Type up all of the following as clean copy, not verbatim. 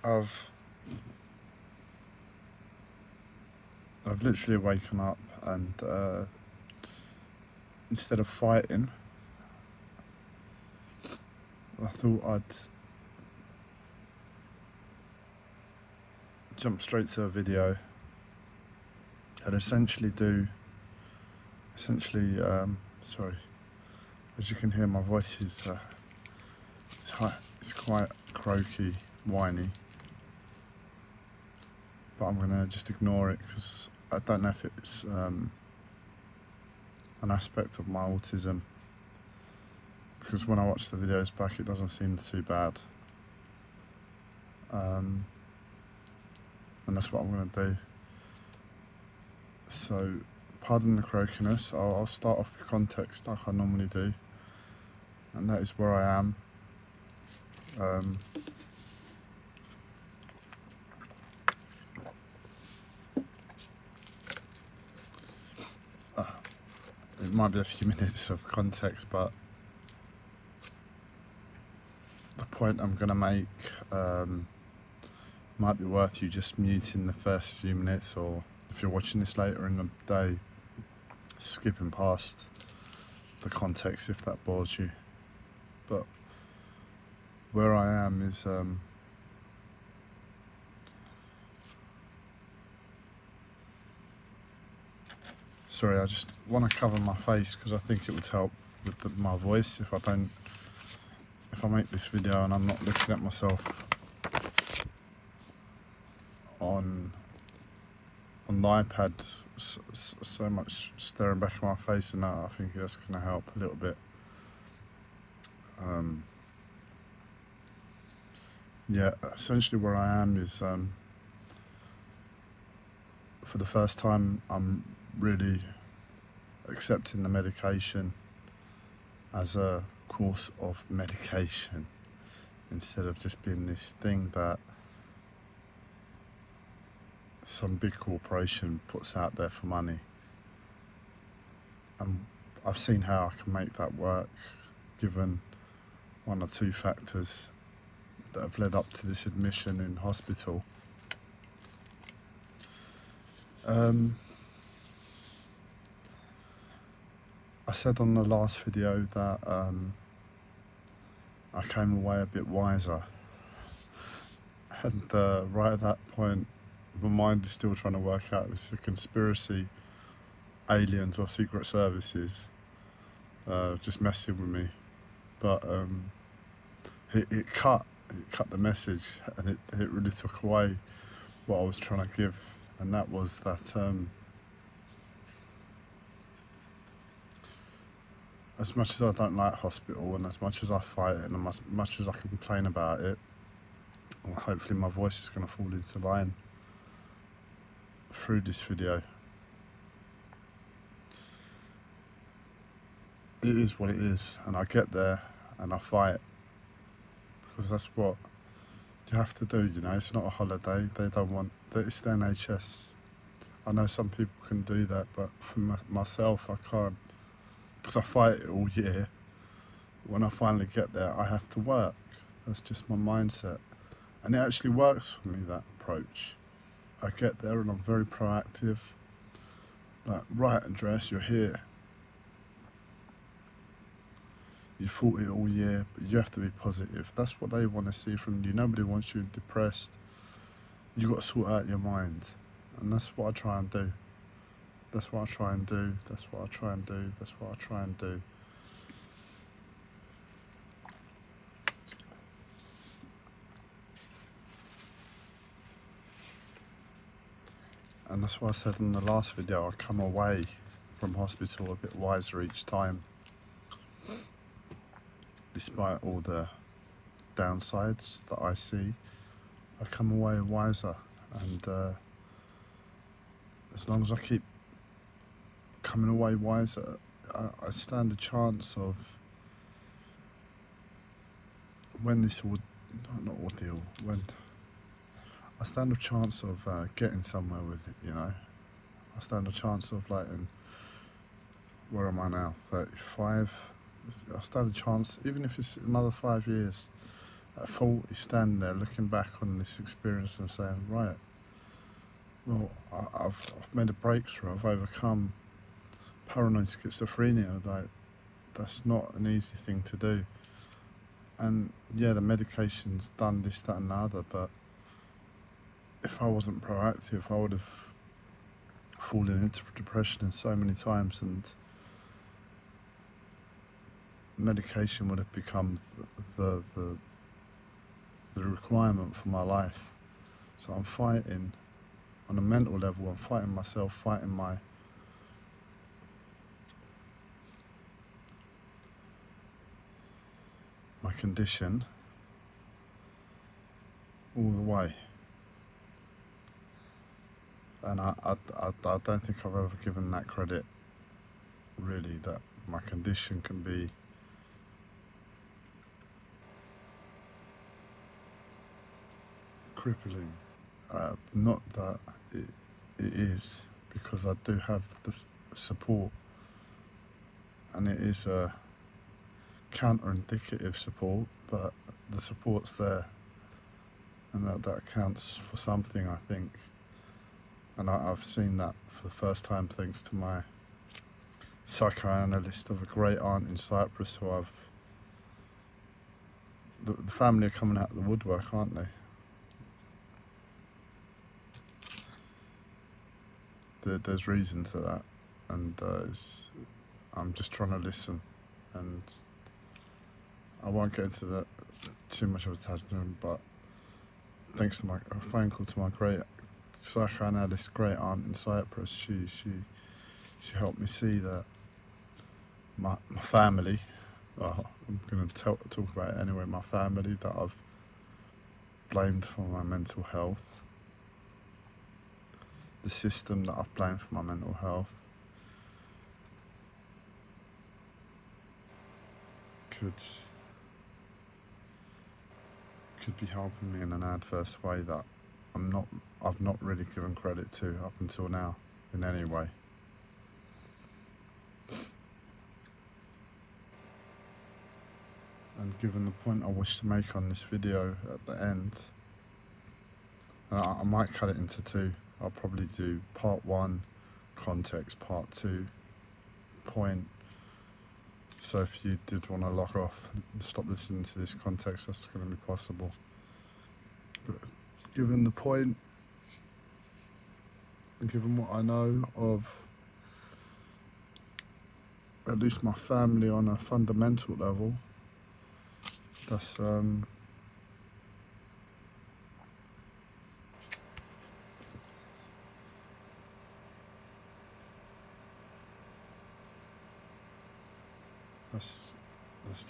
I've literally waken up and instead of fighting, I thought I'd jump straight to a video and essentially, sorry, as you can hear, my voice is it's quite croaky, whiny, but I'm gonna just ignore it because I don't know if it's an aspect of my autism, because when I watch the videos back it doesn't seem too bad, and that's what I'm going to do. So pardon the croaky-ness. I'll start off with context like I normally do, and that is where I am. It might be a few minutes of context, but the point I'm going to make might be worth you just muting the first few minutes, or if you're watching this later in the day, skipping past the context if that bores you. But where I am is sorry, I just want to cover my face because I think it would help with my voice if I make this video and I'm not looking at myself on the iPad so much staring back at my face, and I think that's going to help a little bit. Yeah, essentially where I am is for the first time I'm really accepting the medication as a course of medication instead of just being this thing that some big corporation puts out there for money. And I've seen how I can make that work, given one or two factors that have led up to this admission in hospital. I said on the last video that I came away a bit wiser, and right at that point my mind is still trying to work out if it's a conspiracy, aliens or secret services just messing with me. But it cut the message, and it really took away what I was trying to give, and that was that as much as I don't like hospital, and as much as I fight it, and as much as I complain about it, well, hopefully my voice is going to fall into line through this video. It is what it is, and I get there and I fight, because that's what you have to do, you know. It's not a holiday. They don't want that. It's the NHS. I know some people can do that, but for myself I can't, because I fight it all year. When I finally get there I have to work. That's just my mindset, and it actually works for me, that approach. I get there and I'm very proactive, like, right, Andreas, you're here. You fought it all year, but you have to be positive. That's what they want to see from you. Nobody wants you depressed. You've got to sort out your mind, and that's what I try and do. That's what I try and do. That's what I try and do. That's what I try and do. And that's why I said in the last video, I come away from hospital a bit wiser each time. Despite all the downsides that I see, I come away wiser. And as long as I keep coming away wiser, I stand a chance of, when this ordeal, when I stand a chance of getting somewhere with it, you know. I stand a chance of, like, where am I now, 35? I stand a chance, even if it's another 5 years, at 40 standing there looking back on this experience and saying, right, well, I've made a breakthrough, I've overcome paranoid schizophrenia. Like, that's not an easy thing to do. And yeah, the medication's done this, that and the other, but if I wasn't proactive, I would have fallen into depression so many times, and medication would have become the requirement for my life. So I'm fighting on a mental level, I'm fighting myself, fighting my condition all the way. And I don't think I've ever given that credit, really, that my condition can be crippling. Not that it is, because I do have the support, and it is a counter-indicative support, but the support's there, and that counts for something, I think. And I've seen that for the first time thanks to my psychoanalyst of a great aunt in Cyprus, who the family are coming out of the woodwork, aren't they? There's reason to that, and I'm just trying to listen, and I won't get into that too much of a tangent, but thanks to a phone call to my great psychoanalyst, great aunt in Cyprus, she helped me see that my family, I'm going to talk about it anyway, my family that I've blamed for my mental health, the system that I've blamed for my mental health, could be helping me in an adverse way that I've not really given credit to up until now in any way. And given the point I wish to make on this video at the end, and I might cut it into two. I'll probably do part 1 context, part 2 point. So if you did want to log off and stop listening to this context, that's going to be possible. But given the point, and given what I know of at least my family on a fundamental level, that's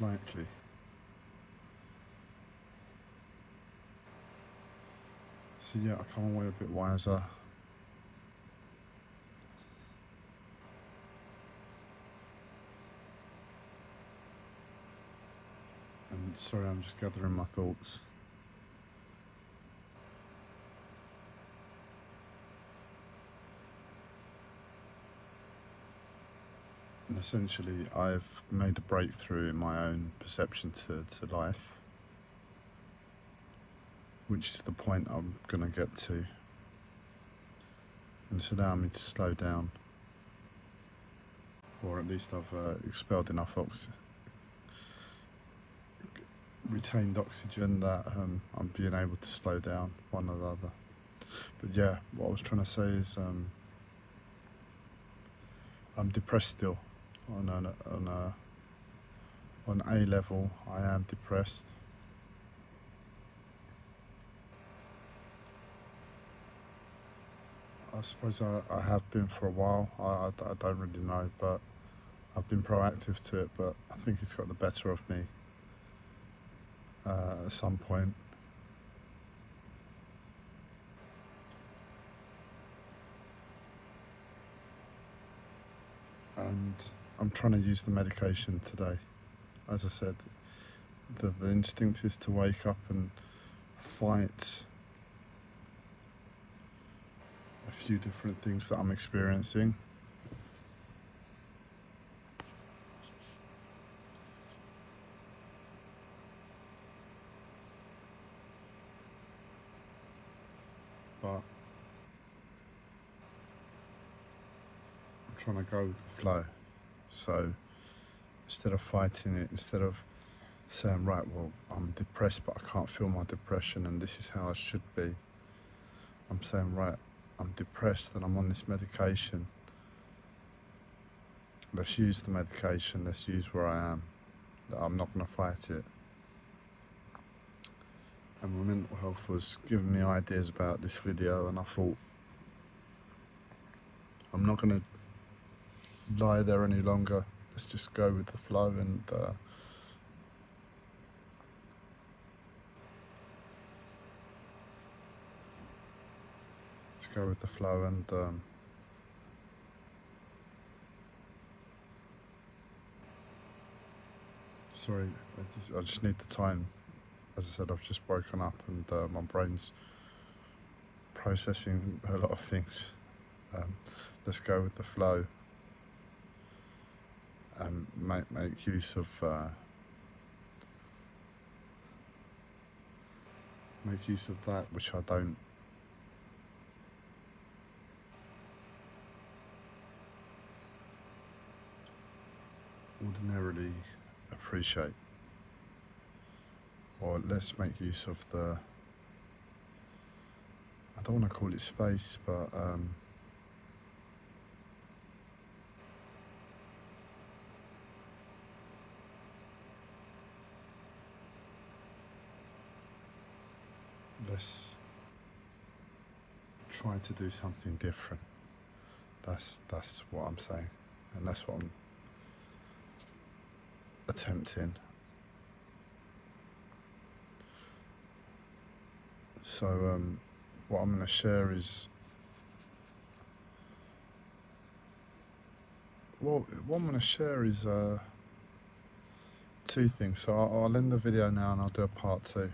likely. So yeah, I come away a bit wiser. And sorry, I'm just gathering my thoughts. And essentially, I've made a breakthrough in my own perception to life, which is the point I'm going to get to. And it's allowed me to slow down, or at least I've expelled enough retained oxygen that I'm being able to slow down one or the other. But yeah, what I was trying to say is I'm depressed still. On A level, I am depressed. I suppose I have been for a while. I don't really know, but I've been proactive to it, but I think it's got the better of me at some point. And I'm trying to use the medication today. As I said, the instinct is to wake up and fight a few different things that I'm experiencing. but I'm trying to go with the flow. So instead of fighting it, instead of saying, right, well, I'm depressed, but I can't feel my depression and this is how I should be, I'm saying, right, I'm depressed and I'm on this medication. Let's use the medication, let's use where I am. I'm not going to fight it. And my mental health was giving me ideas about this video, and I thought, I'm not going to lie there any longer. Let's just go with the flow and let's go with the flow and sorry, I just need the time. As I said, I've just woken up and my brain's processing a lot of things. Let's go with the flow and make use of that which I don't ordinarily appreciate. Or let's make use of the, I don't want to call it space, but let's try to do something different. That's what I'm saying, and that's what I'm attempting. So what I'm going to share is, well, what I'm going to share is two things. So I'll end the video now and I'll do a part 2.